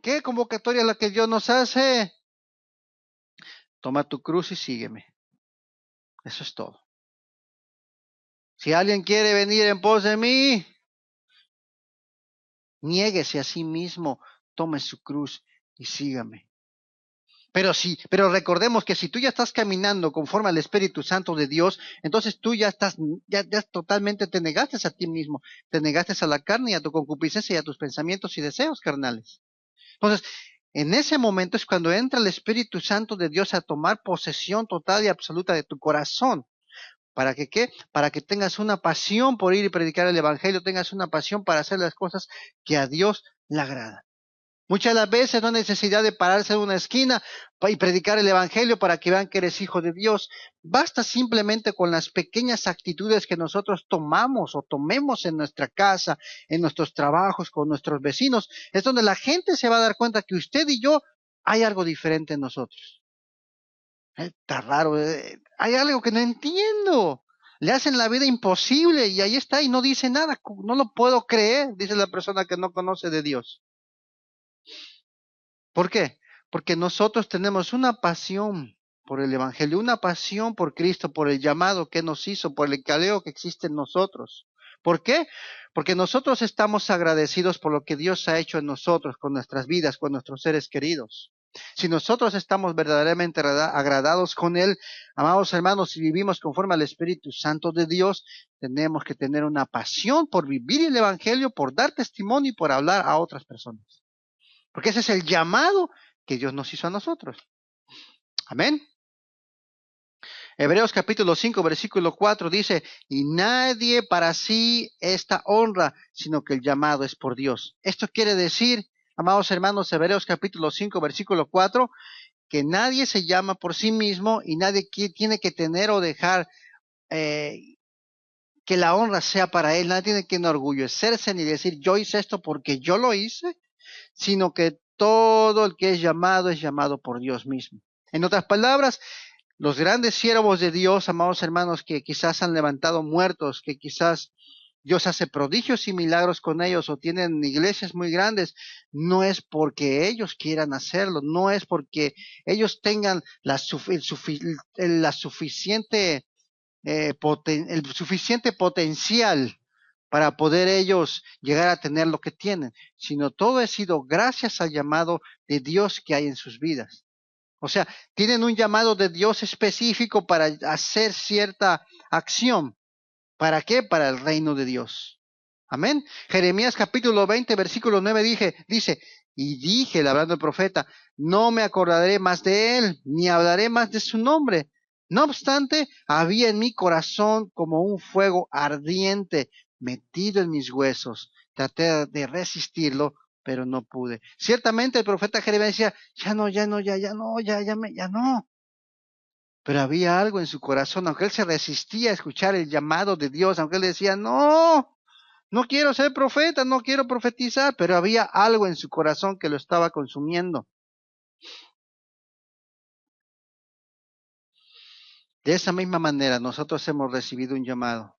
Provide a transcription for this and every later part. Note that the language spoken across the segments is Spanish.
¿Qué convocatoria es la que Dios nos hace? Toma tu cruz y sígueme. Eso es todo. Si alguien quiere venir en pos de mí, niéguese a sí mismo, tome su cruz y sígame. Pero recordemos que si tú ya estás caminando conforme al Espíritu Santo de Dios, entonces tú ya totalmente te negaste a ti mismo, te negaste a la carne y a tu concupiscencia y a tus pensamientos y deseos carnales. Entonces, en ese momento es cuando entra el Espíritu Santo de Dios a tomar posesión total y absoluta de tu corazón. ¿Para que qué? Para que tengas una pasión por ir y predicar el Evangelio, tengas una pasión para hacer las cosas que a Dios le agradan. Muchas de las veces no hay necesidad de pararse en una esquina y predicar el Evangelio para que vean que eres hijo de Dios. Basta simplemente con las pequeñas actitudes que nosotros tomamos o tomemos en nuestra casa, en nuestros trabajos, con nuestros vecinos. Es donde la gente se va a dar cuenta que usted y yo hay algo diferente en nosotros. Está raro, hay algo que no entiendo. Le hacen la vida imposible y ahí está y no dice nada. No lo puedo creer, dice la persona que no conoce de Dios. ¿Por qué? Porque nosotros tenemos una pasión por el Evangelio, una pasión por Cristo, por el llamado que nos hizo, por el caleo que existe en nosotros. ¿Por qué? Porque nosotros estamos agradecidos por lo que Dios ha hecho en nosotros, con nuestras vidas, con nuestros seres queridos. Si nosotros estamos verdaderamente agradados con Él, amados hermanos, y vivimos conforme al Espíritu Santo de Dios, tenemos que tener una pasión por vivir el Evangelio, por dar testimonio y por hablar a otras personas. Porque ese es el llamado que Dios nos hizo a nosotros. Amén. Hebreos capítulo 5, versículo 4 dice, y nadie para sí esta honra, sino que el llamado es por Dios. Esto quiere decir, amados hermanos, Hebreos capítulo 5, versículo 4, que nadie se llama por sí mismo y nadie tiene que tener o dejar que la honra sea para él. Nadie tiene que enorgullecerse ni decir, yo hice esto porque yo lo hice, sino que todo el que es llamado por Dios mismo. En otras palabras, los grandes siervos de Dios, amados hermanos, que quizás han levantado muertos, que quizás Dios hace prodigios y milagros con ellos o tienen iglesias muy grandes, no es porque ellos quieran hacerlo, no es porque ellos tengan el suficiente potencial para poder ellos llegar a tener lo que tienen, sino todo ha sido gracias al llamado de Dios que hay en sus vidas. O sea, tienen un llamado de Dios específico para hacer cierta acción. ¿Para qué? Para el reino de Dios. Amén. Jeremías capítulo 20, versículo 9 dice, y dije, hablando el profeta, no me acordaré más de él, ni hablaré más de su nombre. No obstante, había en mi corazón como un fuego ardiente metido en mis huesos. Traté de resistirlo, pero no pude. Ciertamente el profeta Jeremías decía, ya no. Pero había algo en su corazón, aunque él se resistía a escuchar el llamado de Dios, aunque él decía, no quiero ser profeta, no quiero profetizar, pero había algo en su corazón que lo estaba consumiendo. De esa misma manera, nosotros hemos recibido un llamado.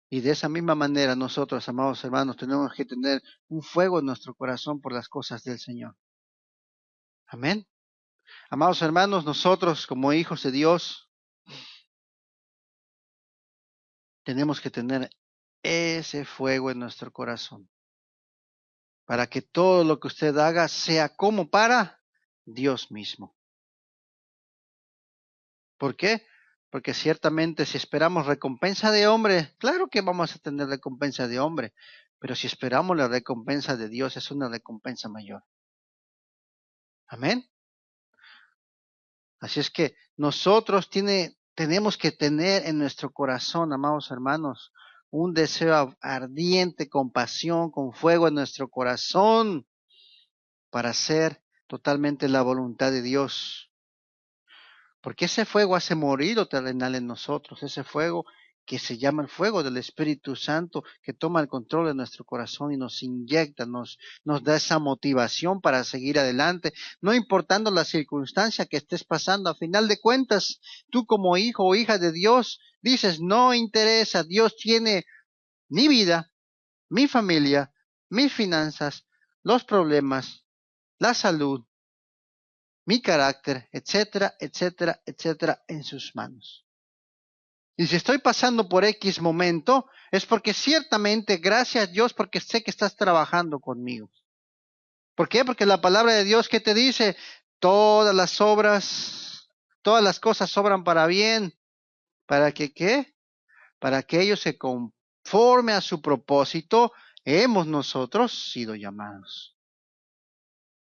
Y de esa misma manera, nosotros, amados hermanos, tenemos que tener un fuego en nuestro corazón por las cosas del Señor. Amén. Amados hermanos, nosotros como hijos de Dios, tenemos que tener ese fuego en nuestro corazón, para que todo lo que usted haga sea como para Dios mismo. ¿Por qué? Porque ciertamente si esperamos recompensa de hombre, claro que vamos a tener recompensa de hombre, pero si esperamos la recompensa de Dios es una recompensa mayor. Amén. Así es que nosotros tenemos que tener en nuestro corazón, amados hermanos, un deseo ardiente, con pasión, con fuego en nuestro corazón para hacer totalmente la voluntad de Dios. Porque ese fuego hace morir lo terrenal en nosotros, ese fuego que se llama el fuego del Espíritu Santo, que toma el control de nuestro corazón y nos inyecta, nos da esa motivación para seguir adelante, no importando la circunstancia que estés pasando. A final de cuentas, tú como hijo o hija de Dios, dices, no interesa, Dios tiene mi vida, mi familia, mis finanzas, los problemas, la salud, mi carácter, etcétera, etcétera, etcétera, en sus manos. Y si estoy pasando por X momento, es porque ciertamente, gracias a Dios, porque sé que estás trabajando conmigo. ¿Por qué? Porque la palabra de Dios, ¿qué te dice? Todas las obras, todas las cosas obran para bien. ¿Para que qué? Para que ellos se conforme a su propósito, hemos nosotros sido llamados.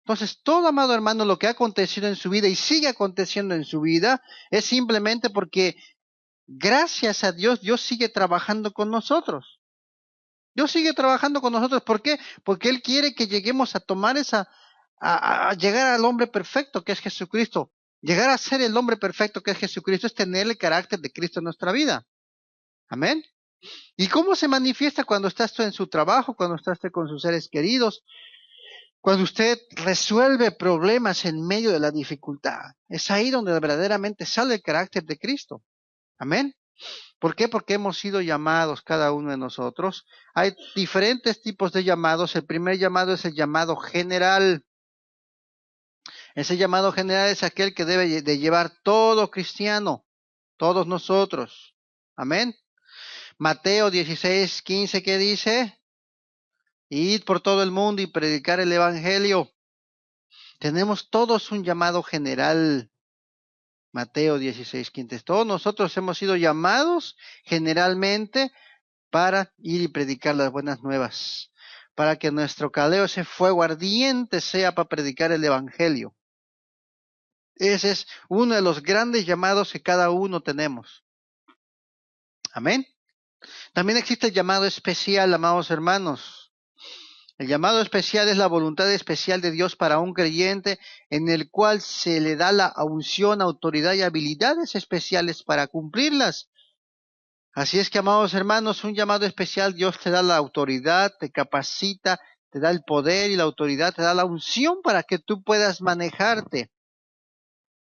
Entonces, todo amado hermano, lo que ha acontecido en su vida y sigue aconteciendo en su vida, es simplemente porque, gracias a Dios, Dios sigue trabajando con nosotros. Dios sigue trabajando con nosotros. ¿Por qué? Porque Él quiere que lleguemos a tomar a llegar al hombre perfecto que es Jesucristo. Llegar a ser el hombre perfecto que es Jesucristo es tener el carácter de Cristo en nuestra vida. Amén. ¿Y cómo se manifiesta cuando está usted en su trabajo, cuando está usted con sus seres queridos, cuando usted resuelve problemas en medio de la dificultad? Es ahí donde verdaderamente sale el carácter de Cristo. Amén. ¿Por qué? Porque hemos sido llamados cada uno de nosotros. Hay diferentes tipos de llamados. El primer llamado es el llamado general. Ese llamado general es aquel que debe de llevar todo cristiano, todos nosotros. Amén. Mateo 16:15, ¿qué dice? Id por todo el mundo y predicar el evangelio. Tenemos todos un llamado general. Mateo 16:15. Todos nosotros hemos sido llamados generalmente para ir y predicar las buenas nuevas, para que nuestro caleo, ese fuego ardiente, sea para predicar el evangelio. Ese es uno de los grandes llamados que cada uno tenemos. Amén. También existe el llamado especial, amados hermanos. El llamado especial es la voluntad especial de Dios para un creyente, en el cual se le da la unción, autoridad y habilidades especiales para cumplirlas. Así es que, amados hermanos, un llamado especial, Dios te da la autoridad, te capacita, te da el poder y la autoridad, te da la unción para que tú puedas manejarte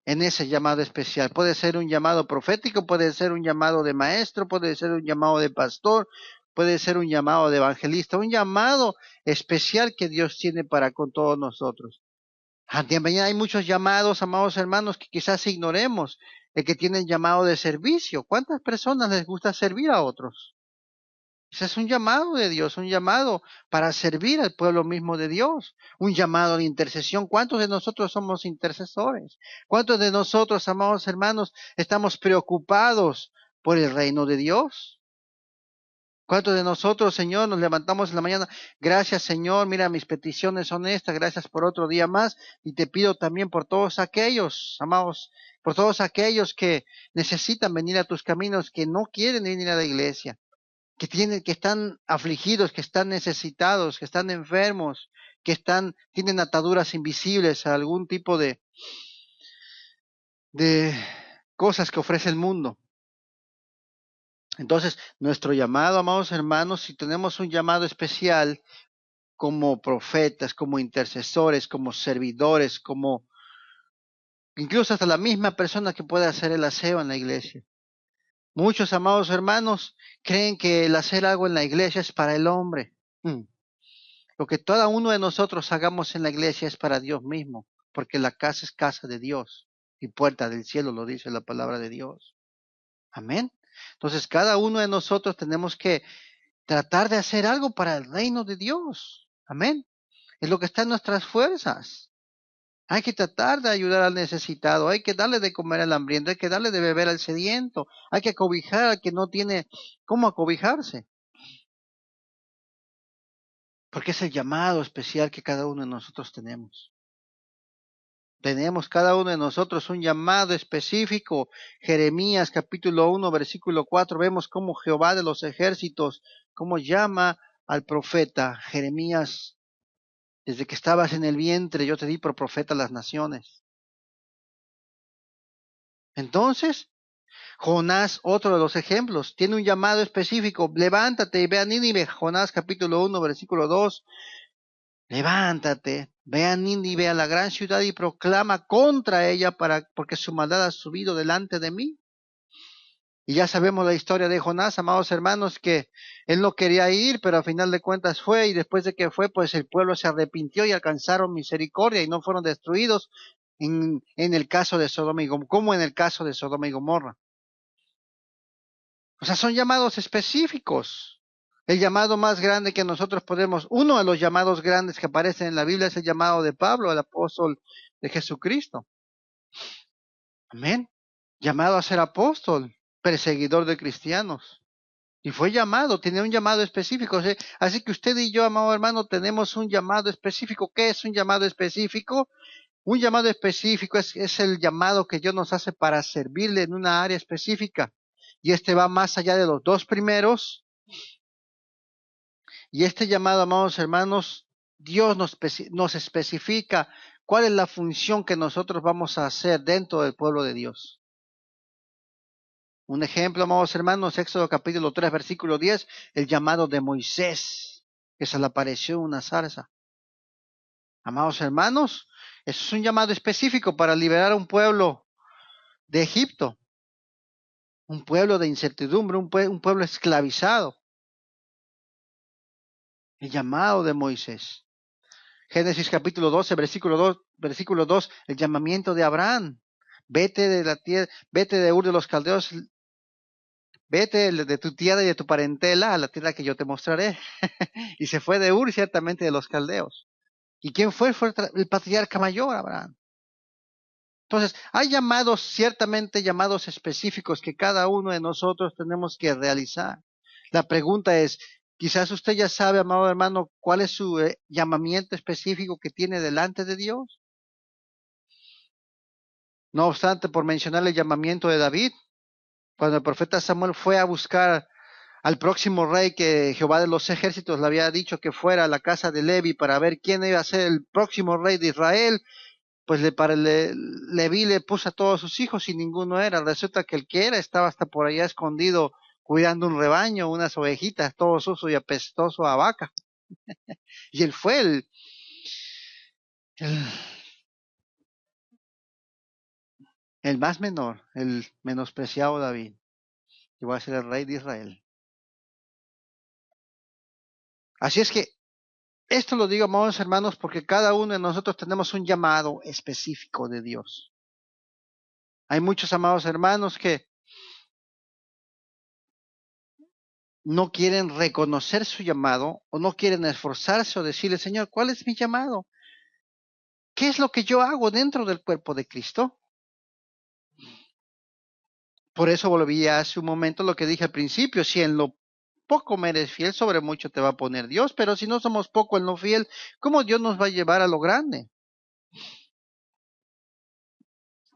en ese llamado especial. Puede ser un llamado profético, puede ser un llamado de maestro, puede ser un llamado de pastor, puede ser un llamado de evangelista, un llamado especial que Dios tiene para con todos nosotros. También hay muchos llamados, amados hermanos, que quizás ignoremos, el que tienen llamado de servicio. ¿Cuántas personas les gusta servir a otros? Ese es un llamado de Dios, un llamado para servir al pueblo mismo de Dios, un llamado de intercesión. ¿Cuántos de nosotros somos intercesores? ¿Cuántos de nosotros, amados hermanos, estamos preocupados por el reino de Dios? ¿Cuántos de nosotros, Señor, nos levantamos en la mañana? Gracias, Señor, mira, mis peticiones son estas, gracias por otro día más, y te pido también por todos aquellos, amados, por todos aquellos que necesitan venir a tus caminos, que no quieren venir a la iglesia, que están afligidos, que están necesitados, que están enfermos, tienen ataduras invisibles a algún tipo de cosas que ofrece el mundo. Entonces, nuestro llamado, amados hermanos, si tenemos un llamado especial como profetas, como intercesores, como servidores, como incluso hasta la misma persona que puede hacer el aseo en la iglesia. Muchos, amados hermanos, creen que el hacer algo en la iglesia es para el hombre. Lo que cada uno de nosotros hagamos en la iglesia es para Dios mismo, porque la casa es casa de Dios y puerta del cielo, lo dice la palabra de Dios. Amén. Entonces, cada uno de nosotros tenemos que tratar de hacer algo para el reino de Dios. Amén. Es lo que está en nuestras fuerzas. Hay que tratar de ayudar al necesitado, hay que darle de comer al hambriento, hay que darle de beber al sediento, hay que acobijar al que no tiene cómo acobijarse. Porque es el llamado especial que cada uno de nosotros tenemos. Tenemos cada uno de nosotros un llamado específico. Jeremías capítulo 1, versículo 4, vemos cómo Jehová de los ejércitos, cómo llama al profeta. Jeremías, desde que estabas en el vientre, yo te di por profeta a las naciones. Entonces, Jonás, otro de los ejemplos, tiene un llamado específico. Levántate y ve a Nínive. Jonás capítulo 1, versículo 2. Levántate, ve a Nínive, a la gran ciudad, y proclama contra ella porque su maldad ha subido delante de mí. Y ya sabemos la historia de Jonás, amados hermanos, que él no quería ir, pero al final de cuentas fue, y después de que fue, pues el pueblo se arrepintió y alcanzaron misericordia y no fueron destruidos en el caso de Sodoma y Gomorra, como en el caso de Sodoma y Gomorra. O sea, son llamados específicos. El llamado más grande que nosotros podemos, uno de los llamados grandes que aparecen en la Biblia es el llamado de Pablo, el apóstol de Jesucristo. Amén. Llamado a ser apóstol, perseguidor de cristianos. Y fue llamado, tenía un llamado específico. ¿Sí? Así que usted y yo, amado hermano, tenemos un llamado específico. ¿Qué es un llamado específico? Un llamado específico es el llamado que Dios nos hace para servirle en una área específica. Y este va más allá de los dos primeros. Y este llamado, amados hermanos, Dios nos especifica cuál es la función que nosotros vamos a hacer dentro del pueblo de Dios. Un ejemplo, amados hermanos, Éxodo capítulo 3, versículo 10, el llamado de Moisés, que se le apareció una zarza. Amados hermanos, eso es un llamado específico para liberar a un pueblo de Egipto, un pueblo de incertidumbre, un pueblo esclavizado. El llamado de Moisés. Génesis capítulo 12, versículo 2, el llamamiento de Abraham. Vete de la tierra, vete de Ur de los Caldeos, vete de tu tierra y de tu parentela a la tierra que yo te mostraré. Y se fue de Ur, ciertamente de los caldeos. ¿Y quién fue? Fue el patriarca mayor, Abraham. Entonces, hay llamados, ciertamente llamados específicos que cada uno de nosotros tenemos que realizar. La pregunta es, quizás usted ya sabe, amado hermano, cuál es su llamamiento específico que tiene delante de Dios. No obstante, por mencionar el llamamiento de David, cuando el profeta Samuel fue a buscar al próximo rey que Jehová de los ejércitos le había dicho que fuera a la casa de Levi para ver quién iba a ser el próximo rey de Israel, pues Leví le puso a todos sus hijos y ninguno era. Resulta que el que era estaba hasta por allá escondido cuidando un rebaño, unas ovejitas, todo sucio y apestoso a vaca. Y él fue el, el más menor, el menospreciado David, que va a ser el rey de Israel. Así es que esto lo digo, amados hermanos, porque cada uno de nosotros tenemos un llamado específico de Dios. Hay muchos amados hermanos que no quieren reconocer su llamado o no quieren esforzarse o decirle, Señor, ¿cuál es mi llamado? ¿Qué es lo que yo hago dentro del cuerpo de Cristo? Por eso volví hace un momento lo que dije al principio, si en lo poco me eres fiel, sobre mucho te va a poner Dios, pero si no somos poco en lo fiel, ¿cómo Dios nos va a llevar a lo grande?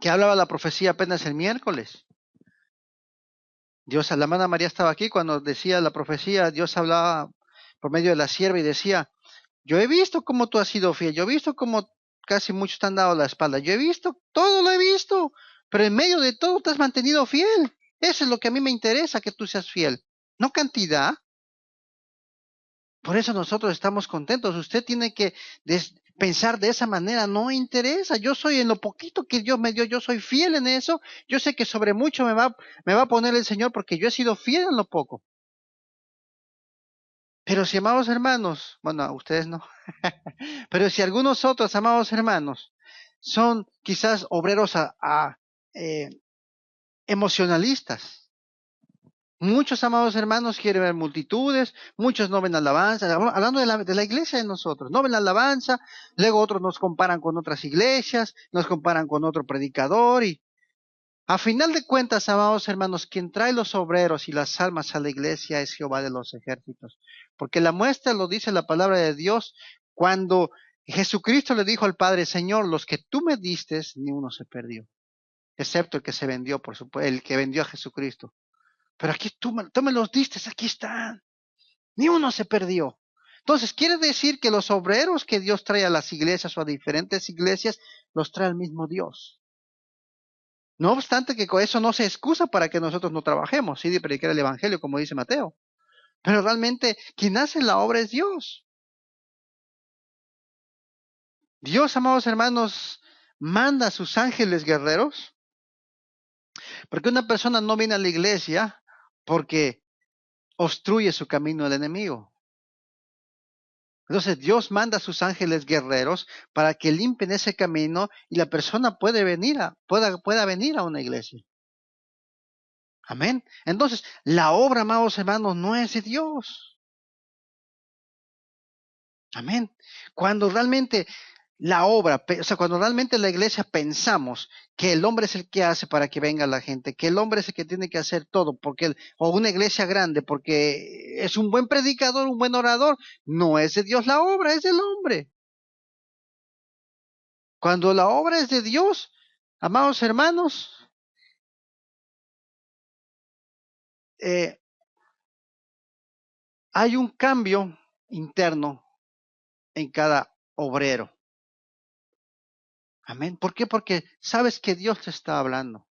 Que hablaba la profecía apenas el miércoles. Dios, la hermana María estaba aquí cuando decía la profecía, Dios hablaba por medio de la sierva y decía, yo he visto cómo tú has sido fiel, yo he visto cómo casi muchos te han dado la espalda, yo he visto, todo lo he visto, pero en medio de todo te has mantenido fiel. Eso es lo que a mí me interesa, que tú seas fiel, no cantidad. Por eso nosotros estamos contentos. Usted tiene que pensar de esa manera, no interesa. Yo soy en lo poquito que Dios me dio, yo soy fiel en eso. Yo sé que sobre mucho me va a poner el Señor porque yo he sido fiel en lo poco. Pero si, amados hermanos, bueno, a ustedes no, pero si algunos otros, amados hermanos, son quizás obreros eh, emocionalistas. Muchos, amados hermanos, quieren ver multitudes, muchos no ven alabanza, hablando de la iglesia de nosotros, no ven la alabanza, luego otros nos comparan con otras iglesias, nos comparan con otro predicador y a final de cuentas, amados hermanos, quien trae los obreros y las almas a la iglesia es Jehová de los ejércitos, porque la muestra lo dice la palabra de Dios cuando Jesucristo le dijo al Padre, Señor, los que tú me diste, ni uno se perdió, excepto el que se vendió, por supuesto, el que vendió a Jesucristo. Pero aquí tú me los diste, aquí están. Ni uno se perdió. Entonces, quiere decir que los obreros que Dios trae a las iglesias o a diferentes iglesias, los trae el mismo Dios. No obstante que con eso no se excusa para que nosotros no trabajemos, sí, de predicar el Evangelio, como dice Mateo. Pero realmente quien hace la obra es Dios. Dios, amados hermanos, manda a sus ángeles guerreros Porque una persona no viene a la iglesia porque obstruye su camino el enemigo. Entonces Dios manda a sus ángeles guerreros para que limpien ese camino y la persona pueda venir a una iglesia. Amén. Entonces, la obra, amados hermanos, no es de Dios. Amén. Cuando realmente cuando realmente la iglesia pensamos que el hombre es el que hace para que venga la gente, que el hombre es el que tiene que hacer todo, o una iglesia grande, porque es un buen predicador, un buen orador, no es de Dios la obra, es del hombre. Cuando la obra es de Dios, amados hermanos, eh, hay un cambio interno en cada obrero. Amén. ¿Por qué? Porque sabes que Dios te está hablando.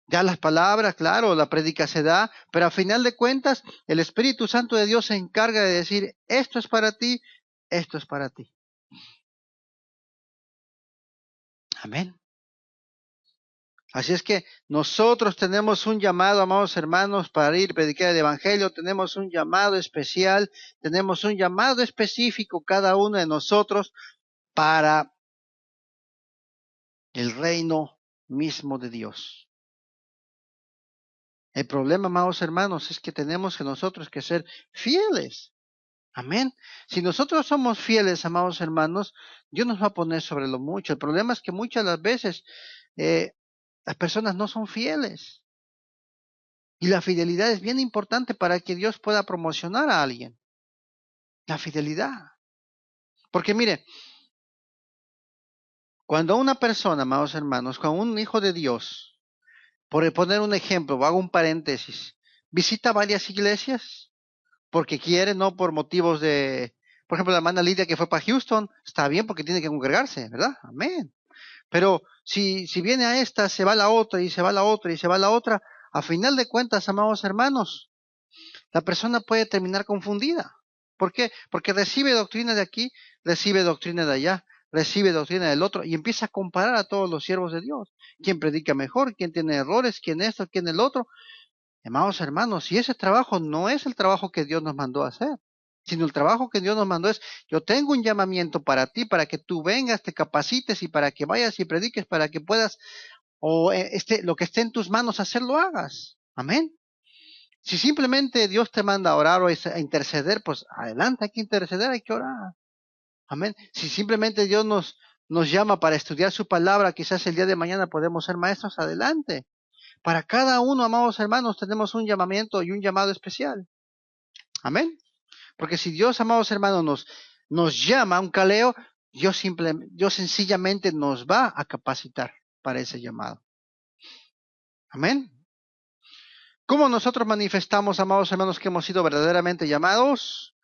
Ya las palabras, claro, la prédica se da, pero a final de cuentas, el Espíritu Santo de Dios se encarga de decir, esto es para ti, esto es para ti. Amén. Así es que nosotros tenemos un llamado, amados hermanos, para ir a predicar el Evangelio, tenemos un llamado especial, tenemos un llamado específico cada uno de nosotros para el reino mismo de Dios. El problema, amados hermanos, es que tenemos que nosotros que ser fieles. Amén. Si nosotros somos fieles, amados hermanos, Dios nos va a poner sobre lo mucho. El problema es que muchas de las veces eh, las personas no son fieles. Y la fidelidad es bien importante para que Dios pueda promocionar a alguien. La fidelidad. Porque mire, cuando una persona, amados hermanos, cuando un hijo de Dios, por poner un ejemplo, hago un paréntesis, visita varias iglesias, porque quiere, no por motivos por ejemplo, la hermana Lidia que fue para Houston, está bien porque tiene que congregarse, ¿verdad? Amén. Pero si viene a esta, se va a la otra y se va a la otra y se va a la otra, a final de cuentas, amados hermanos, la persona puede terminar confundida. ¿Por qué? Porque recibe doctrina de aquí, recibe doctrina de allá, recibe doctrina del otro y empieza a comparar a todos los siervos de Dios. ¿Quién predica mejor? ¿Quién tiene errores? ¿Quién esto? ¿Quién el otro? Amados hermanos, si ese trabajo no es el trabajo que Dios nos mandó a hacer, sino el trabajo que Dios nos mandó es, yo tengo un llamamiento para ti, para que tú vengas, te capacites y para que vayas y prediques, para que puedas, lo que esté en tus manos, hacerlo hagas. Amén. Si simplemente Dios te manda a orar o a interceder, pues adelante, hay que interceder, hay que orar. Amén. Si simplemente Dios nos llama para estudiar su palabra, quizás el día de mañana podemos ser maestros, adelante. Para cada uno, amados hermanos, tenemos un llamamiento y un llamado especial. Amén. Porque si Dios, amados hermanos, nos llama a un caleo, Dios sencillamente nos va a capacitar para ese llamado. Amén. ¿Cómo nosotros manifestamos, amados hermanos, que hemos sido verdaderamente llamados?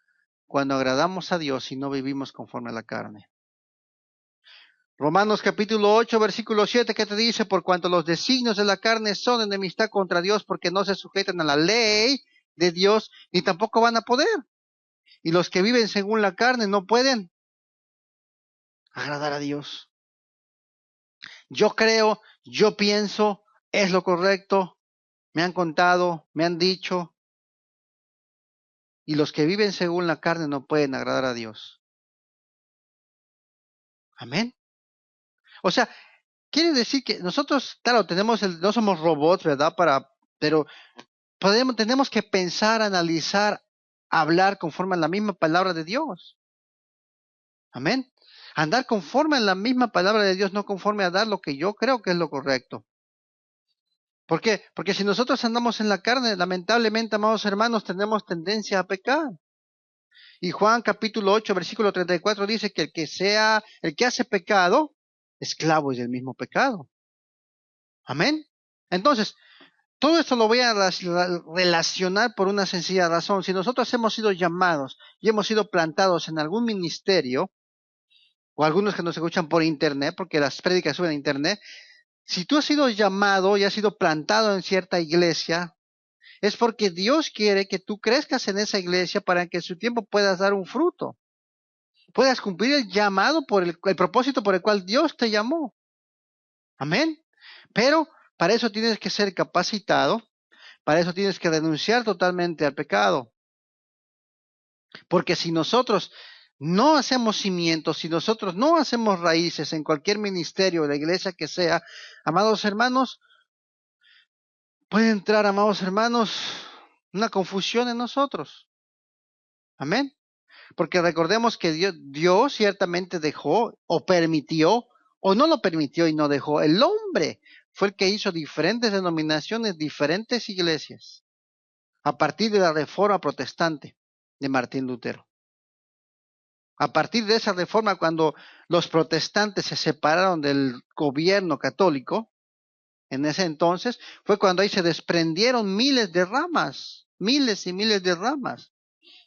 Cuando agradamos a Dios y no vivimos conforme a la carne. Romanos capítulo 8, versículo 7, ¿qué te dice? Por cuanto los designios de la carne son enemistad contra Dios, porque no se sujetan a la ley de Dios, ni tampoco van a poder. Y los que viven según la carne no pueden agradar a Dios. Yo creo, yo pienso, es lo correcto, me han contado, me han dicho, y los que viven según la carne no pueden agradar a Dios. Amén. O sea, quiere decir que nosotros, claro, no somos robots, ¿verdad? Pero tenemos que pensar, analizar, hablar conforme a la misma palabra de Dios. Amén. Andar conforme a la misma palabra de Dios, no conforme a dar lo que yo creo que es lo correcto. ¿Por qué? Porque si nosotros andamos en la carne, lamentablemente, amados hermanos, tenemos tendencia a pecar. Y Juan capítulo 8, versículo 34 dice que el que hace pecado, esclavo es del mismo pecado. Amén. Entonces, todo esto lo voy a relacionar por una sencilla razón. Si nosotros hemos sido llamados y hemos sido plantados en algún ministerio, o algunos que nos escuchan por internet, porque las prédicas suben a internet, si tú has sido llamado y has sido plantado en cierta iglesia, es porque Dios quiere que tú crezcas en esa iglesia para que en su tiempo puedas dar un fruto, puedas cumplir el llamado el propósito por el cual Dios te llamó. Amén. Pero Para eso tienes que ser capacitado, para eso tienes que renunciar totalmente al pecado. Porque si nosotros no hacemos cimientos, si nosotros no hacemos raíces en cualquier ministerio, la iglesia que sea, amados hermanos, puede entrar, amados hermanos, una confusión en nosotros. Amén. Porque recordemos que Dios ciertamente dejó o permitió, o no lo permitió y no dejó. El hombre fue el que hizo diferentes denominaciones, diferentes iglesias, a partir de la reforma protestante de Martín Lutero. A partir de esa reforma, cuando los protestantes se separaron del gobierno católico, en ese entonces, fue cuando ahí se desprendieron miles de ramas, miles y miles de ramas.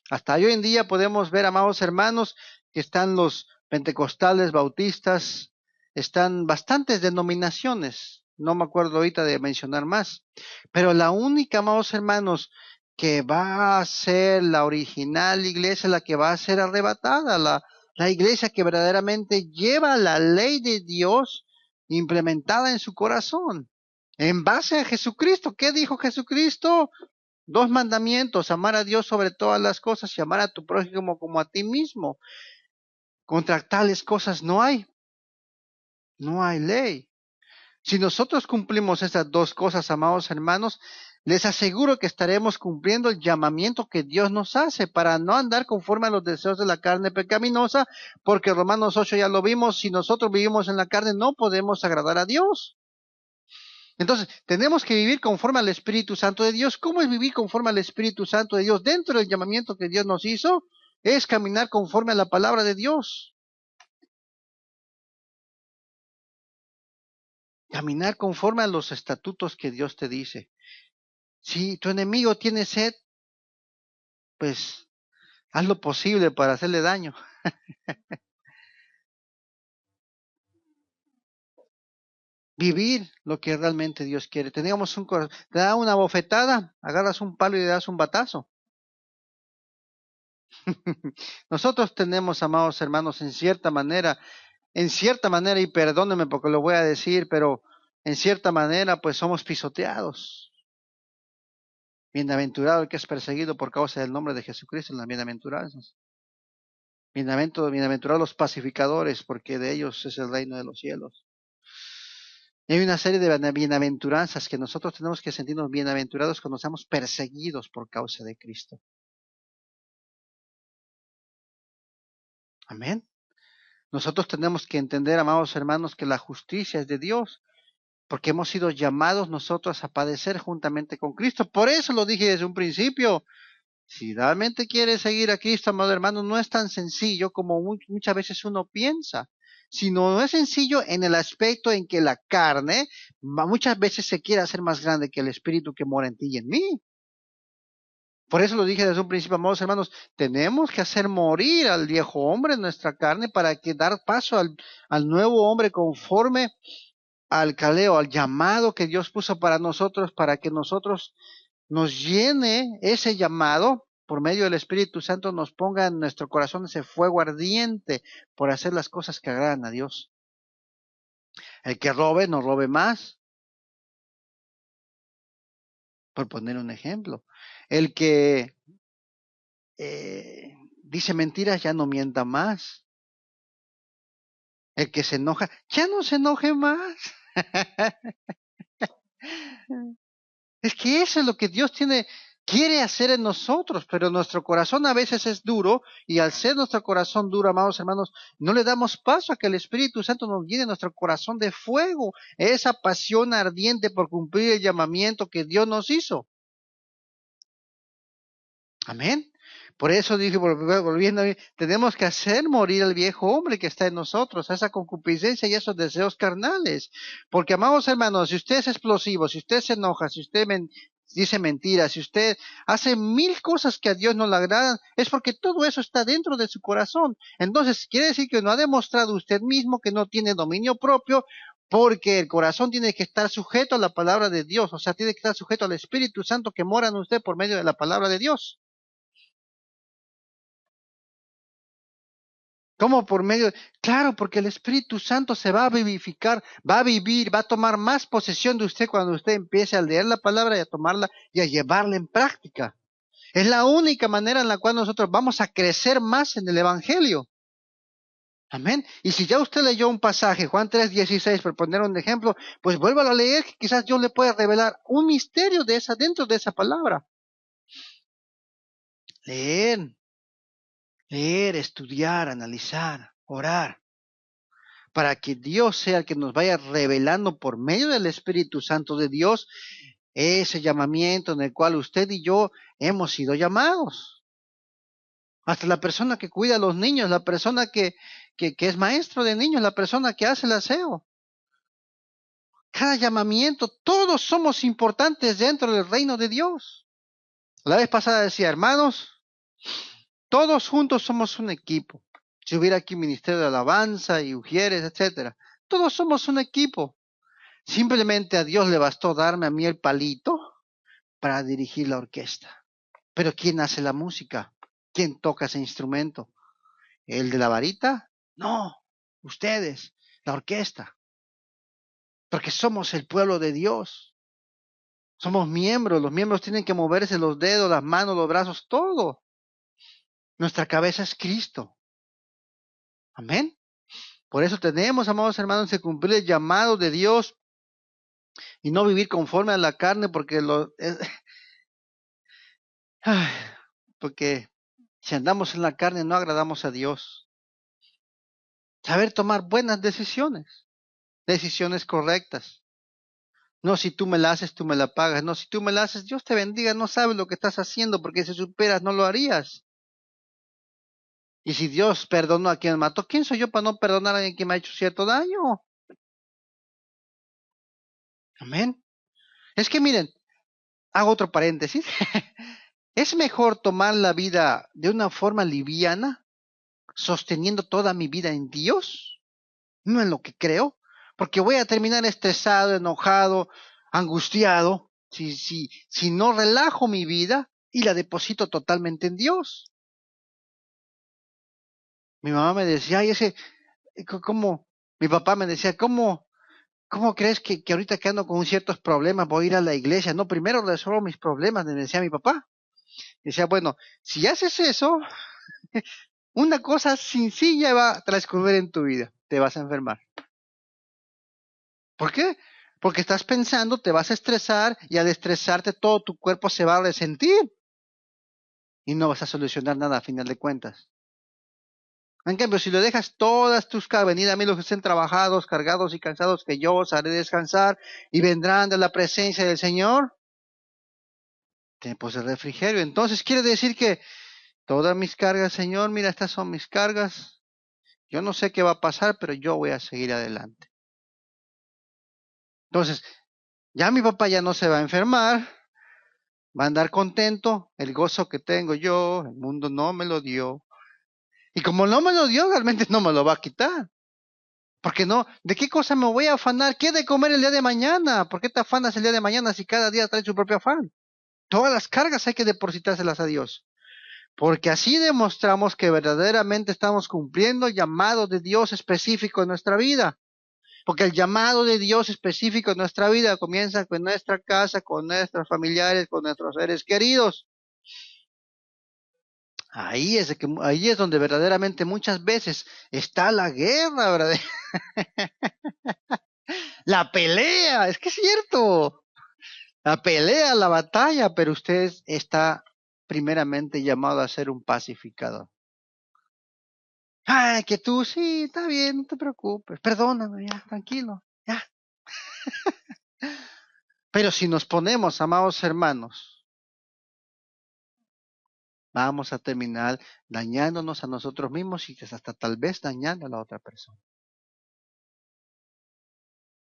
Hasta hoy en día podemos ver, amados hermanos, que están los pentecostales, bautistas, están bastantes denominaciones. No me acuerdo ahorita de mencionar más. Pero la única, amados hermanos, que va a ser la original iglesia, la que va a ser arrebatada, la iglesia que verdaderamente lleva la ley de Dios implementada en su corazón, en base a Jesucristo. ¿Qué dijo Jesucristo? Dos mandamientos: amar a Dios sobre todas las cosas y amar a tu prójimo como a ti mismo. Contra tales cosas no hay ley. Si nosotros cumplimos estas dos cosas, amados hermanos, les aseguro que estaremos cumpliendo el llamamiento que Dios nos hace para no andar conforme a los deseos de la carne pecaminosa, porque Romanos 8 ya lo vimos: si nosotros vivimos en la carne no podemos agradar a Dios. Entonces, tenemos que vivir conforme al Espíritu Santo de Dios. ¿Cómo es vivir conforme al Espíritu Santo de Dios? Dentro del llamamiento que Dios nos hizo, es caminar conforme a la palabra de Dios. Caminar conforme a los estatutos que Dios te dice. Si tu enemigo tiene sed, pues haz lo posible para hacerle daño. Vivir lo que realmente Dios quiere. Teníamos un corazón, te da una bofetada, agarras un palo y le das un batazo. Nosotros tenemos, amados hermanos, en cierta manera, y perdónenme porque lo voy a decir, pero en cierta manera, pues somos pisoteados. Bienaventurado el que es perseguido por causa del nombre de Jesucristo en las bienaventuranzas. Bienaventurados los pacificadores, porque de ellos es el reino de los cielos. Y hay una serie de bienaventuranzas que nosotros tenemos que sentirnos bienaventurados cuando seamos perseguidos por causa de Cristo. Amén. Nosotros tenemos que entender, amados hermanos, que la justicia es de Dios, porque hemos sido llamados nosotros a padecer juntamente con Cristo. Por eso lo dije desde un principio. Si realmente quieres seguir a Cristo, amado hermano, no es tan sencillo como muchas veces uno piensa, sino no es sencillo en el aspecto en que la carne muchas veces se quiere hacer más grande que el espíritu que mora en ti y en mí. Por eso lo dije desde un principio, amados hermanos, tenemos que hacer morir al viejo hombre en nuestra carne para que dar paso al nuevo hombre conforme al caleo, al llamado que Dios puso para nosotros, para que nosotros nos llene ese llamado por medio del Espíritu Santo, nos ponga en nuestro corazón ese fuego ardiente por hacer las cosas que agradan a Dios. El que robe, no robe más, por poner un ejemplo. El que dice mentiras, ya no mienta más. El que se enoja, ya no se enoje más. Es que eso es lo que Dios quiere hacer en nosotros, pero nuestro corazón a veces es duro, y al ser nuestro corazón duro, amados hermanos, no le damos paso a que el Espíritu Santo nos llene nuestro corazón de fuego, esa pasión ardiente por cumplir el llamamiento que Dios nos hizo. Amén. Por eso dije, volviendo a mí, tenemos que hacer morir al viejo hombre que está en nosotros, a esa concupiscencia y esos deseos carnales. Porque, amados hermanos, si usted es explosivo, si usted se enoja, si usted dice mentiras, si usted hace mil cosas que a Dios no le agradan, es porque todo eso está dentro de su corazón. Entonces, quiere decir que no ha demostrado usted mismo que no tiene dominio propio, porque el corazón tiene que estar sujeto a la palabra de Dios, o sea, tiene que estar sujeto al Espíritu Santo que mora en usted por medio de la palabra de Dios. ¿Cómo por medio? Claro, porque el Espíritu Santo se va a vivificar, va a vivir, va a tomar más posesión de usted cuando usted empiece a leer la palabra y a tomarla y a llevarla en práctica. Es la única manera en la cual nosotros vamos a crecer más en el Evangelio. Amén. Y si ya usted leyó un pasaje, Juan 3:16, por poner un ejemplo, pues vuélvalo a leer, que quizás yo le pueda revelar un misterio de esa, dentro de esa palabra. Leer, leer, estudiar, analizar, orar, para que Dios sea el que nos vaya revelando por medio del Espíritu Santo de Dios ese llamamiento en el cual usted y yo hemos sido llamados. Hasta la persona que cuida a los niños, la persona que es maestro de niños, la persona que hace el aseo. Cada llamamiento, todos somos importantes dentro del reino de Dios. La vez pasada decía, hermanos, todos juntos somos un equipo. Si hubiera aquí ministerio de alabanza y ujieres, etcétera, todos somos un equipo. Simplemente a Dios le bastó darme a mí el palito para dirigir la orquesta. Pero ¿quién hace la música? ¿Quién toca ese instrumento? ¿El de la varita? No, ustedes, la orquesta. Porque somos el pueblo de Dios. Somos miembros, los miembros tienen que moverse los dedos, las manos, los brazos, todo. Nuestra cabeza es Cristo. Amén. Por eso tenemos, amados hermanos, que cumplir el llamado de Dios y no vivir conforme a la carne, ay, porque si andamos en la carne no agradamos a Dios. Saber tomar buenas decisiones, decisiones correctas. No, si tú me la haces, tú me la pagas. No, si tú me la haces, Dios te bendiga, no sabes lo que estás haciendo, porque si superas no lo harías. Y si Dios perdonó a quien mató, ¿quién soy yo para no perdonar a alguien que me ha hecho cierto daño? Amén. Es que miren, hago otro paréntesis. Es mejor tomar la vida de una forma liviana, sosteniendo toda mi vida en Dios, no en lo que creo, porque voy a terminar estresado, enojado, angustiado, si no relajo mi vida y la deposito totalmente en Dios. Mi mamá me decía, ay, ¿cómo? Mi papá me decía, ¿cómo crees que ahorita que ando con ciertos problemas voy a ir a la iglesia? No, primero resuelvo mis problemas, me decía mi papá. Decía, bueno, si haces eso, una cosa sencilla va a transcurrir en tu vida, te vas a enfermar. ¿Por qué? Porque estás pensando, te vas a estresar y al estresarte todo tu cuerpo se va a resentir y no vas a solucionar nada a final de cuentas. En cambio, si lo dejas todas tus cargas, venid a mí los que estén trabajados, cargados y cansados, que yo os haré descansar y vendrán de la presencia del Señor, tiempos de refrigerio. Entonces quiere decir que todas mis cargas, Señor, mira, estas son mis cargas. Yo no sé qué va a pasar, pero yo voy a seguir adelante. Entonces, ya mi papá ya no se va a enfermar, va a andar contento, el gozo que tengo yo, el mundo no me lo dio. Y como no me lo dio, realmente no me lo va a quitar. Porque no, ¿de qué cosa me voy a afanar? ¿Qué de comer el día de mañana? ¿Por qué te afanas el día de mañana si cada día trae su propio afán? Todas las cargas hay que depositárselas a Dios. Porque así demostramos que verdaderamente estamos cumpliendo el llamado de Dios específico en nuestra vida. Porque el llamado de Dios específico en nuestra vida comienza con nuestra casa, con nuestros familiares, con nuestros seres queridos. Ahí es donde verdaderamente muchas veces está la guerra, ¿verdad? La pelea, es que es cierto. La pelea, la batalla, pero usted está primeramente llamado a ser un pacificador. Ay, que tú sí, está bien, no te preocupes, perdóname, ya, tranquilo, ya. Pero si nos ponemos, amados hermanos, vamos a terminar dañándonos a nosotros mismos y hasta tal vez dañando a la otra persona.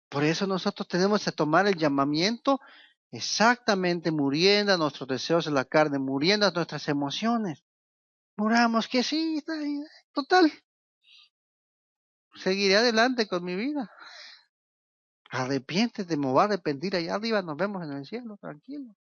Por eso nosotros tenemos que tomar el llamamiento exactamente muriendo a nuestros deseos de la carne, muriendo a nuestras emociones. Muramos que sí, está bien, total, seguiré adelante con mi vida. Arrepiéntete, me voy a arrepentir allá arriba, nos vemos en el cielo, tranquilo.